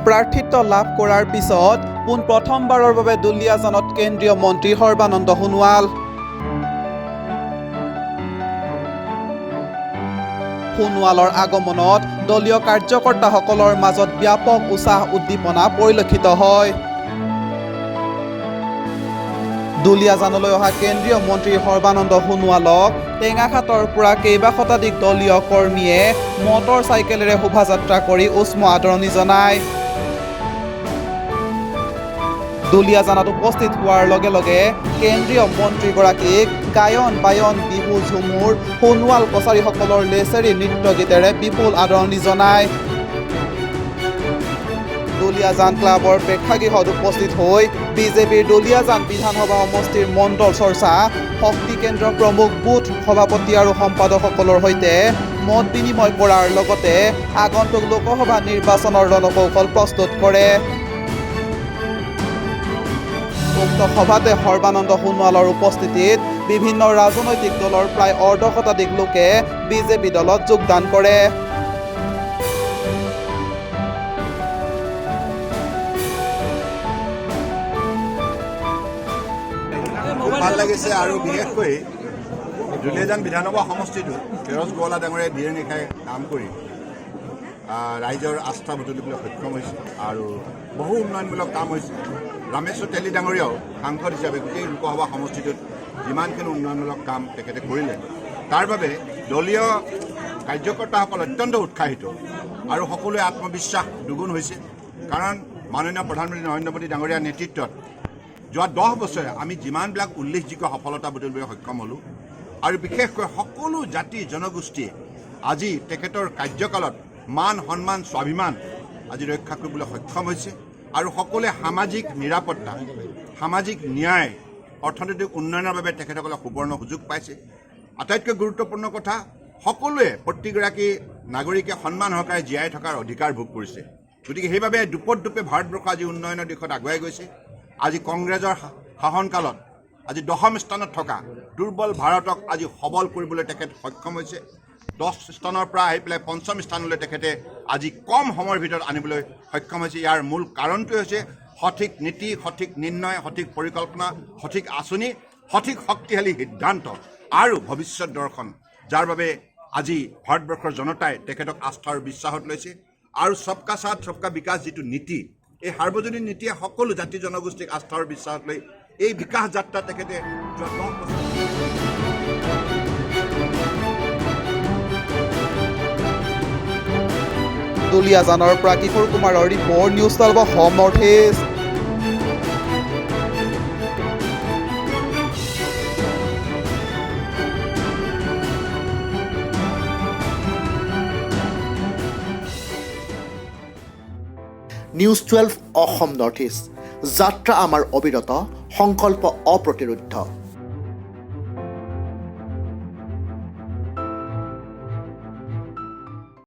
প্ৰাৰ্থিত্ব লাভ কৰাৰ পিছত প্ৰথমবাৰৰ বাবে দুলিয়াজানত কেন্দ্ৰীয় মন্ত্ৰী সৰ্বানন্দ সোণোৱাল। সোণোৱালৰ আগমনত দলীয় কাৰ্যকৰ্তাসকলৰ মাজত ব্যাপক উৎসাহ উদ্দীপনা পৰিলক্ষিত হয়। দুলিয়াজানলৈ অহা কেন্দ্ৰীয় মন্ত্ৰী সৰ্বানন্দ সোণোৱালক টেঙাখাটৰ পৰা কেইবা শতাধিক দলীয় কৰ্মীয়ে মটৰ চাইকেলেৰে শোভাযাত্ৰা কৰি উষ্ম আদৰণি জনায়। দুলিয়াজানত উপস্থিত হোৱাৰ লগে লগে কেন্দ্ৰীয় মন্ত্ৰীগৰাকীক গায়ন বায়ন বিহু ঝুমুৰ সোণোৱাল কছাৰীসকলৰ লেচেৰি নৃত্য গীতেৰে বিপুল আদৰণি জনায়। দুলিয়াজান ক্লাবৰ প্ৰেক্ষাগৃহত উপস্থিত হৈ বিজেপিৰ দুলিয়াজান বিধানসভা সমষ্টিৰ মণ্ডল চৰ্চা শক্তি কেন্দ্ৰ প্ৰমুখ বুথ সভাপতি আৰু সম্পাদকসকলৰ সৈতে মত বিনিময় কৰাৰ লগতে আগন্তুক লোকসভা নিৰ্বাচনৰ ৰণকৌশল প্ৰস্তুত কৰে। উক্ত সভাতে সৰ্বানন্দ সোণোৱালৰ উপস্থিতিত বিভিন্ন ৰাজনৈতিক দলৰ প্ৰায় অৰ্ধ শতাধিক লোকে বিজেপি দলত যোগদান কৰে। ভাল লাগিছে আৰু বিশেষকৈ দুলিয়াজান বিধানসভা সমষ্টিটো ফিৰোজ গোৱালা ডাঙৰীয়াই দিনে নিশাই কাম কৰি ৰাইজৰ আস্থা বুটলিবলৈ সক্ষম হৈছে আৰু বহু উন্নয়নমূলক কাম হৈছে। ৰামেশ্বৰ তেলী ডাঙৰীয়াও সাংসদ হিচাপে গোটেই লোকসভা সমষ্টিটোত যিমানখিনি উন্নয়নমূলক কাম তেখেতে কৰিলে তাৰ বাবে দলীয় কাৰ্যকৰ্তাসকল অত্যন্ত উৎসাহিত আৰু সকলোৱে আত্মবিশ্বাস দুগুণ হৈছে। কাৰণ মাননীয় প্ৰধানমন্ত্ৰী নৰেন্দ্ৰ মোদী ডাঙৰীয়াৰ নেতৃত্বত যোৱা 10 বছৰে আমি যিমানবিলাক উল্লেখযোগ্য সফলতা বুটলিবলৈ সক্ষম হ'লোঁ আৰু বিশেষকৈ সকলো জাতি জনগোষ্ঠীয়ে আজি তেখেতৰ কাৰ্যকালত মান সন্মান স্বাভিমান আজি ৰক্ষা কৰিবলৈ সক্ষম হৈছে আৰু সকলোৱে সামাজিক নিৰাপত্তা সামাজিক ন্যায় অৰ্থনৈতিক উন্নয়নৰ বাবে তেখেতসকলে সুবৰ্ণ সুযোগ পাইছে। আটাইতকৈ গুৰুত্বপূৰ্ণ কথা সকলোৱে প্ৰতিগৰাকী নাগৰিকে সন্মান সহকাৰে জীয়াই থকাৰ অধিকাৰ ভোগ কৰিছে। গতিকে সেইবাবে দুপে ভাৰতবৰ্ষ আজি উন্নয়নৰ দিশত আগুৱাই গৈছে। আজি কংগ্ৰেছৰ শাসনকালত আজি 10ম স্থানত থকা দুৰ্বল ভাৰতক আজি সবল কৰিবলৈ তেখেত সক্ষম হৈছে। 10 স্থানৰ পৰা আহি পেলাই 5ম স্থানলৈ তেখেতে আজি কম সময়ৰ ভিতৰত আনিবলৈ সক্ষম হৈছে। ইয়াৰ মূল কাৰণটোৱে হৈছে সঠিক নীতি, সঠিক নিৰ্ণয়, সঠিক পৰিকল্পনা, সঠিক আঁচনি, সঠিক শক্তিশালী সিদ্ধান্ত আৰু ভৱিষ্যত দৰ্শন, যাৰ বাবে আজি ভাৰতবৰ্ষৰ জনতাই তেখেতক আস্থা আৰু বিশ্বাসত লৈছে। আৰু সবকা সাথ সবকা বিকাশ যিটো নীতি, এই সাৰ্বজনীন নীতিয়ে সকলো জাতি জনগোষ্ঠীক আস্থা আৰু বিশ্বাসত লৈ এই বিকাশ যাত্ৰা তেখেতে যোৱা 10 বছৰ দুলিয়াজানৰ পৰা কিশোৰ কুমাৰৰ report, news 12 Assam north east. News 12 Assam north east. যাত্ৰা আমাৰ অবিৰত, সংকল্প অপ্ৰতিৰোধ্য।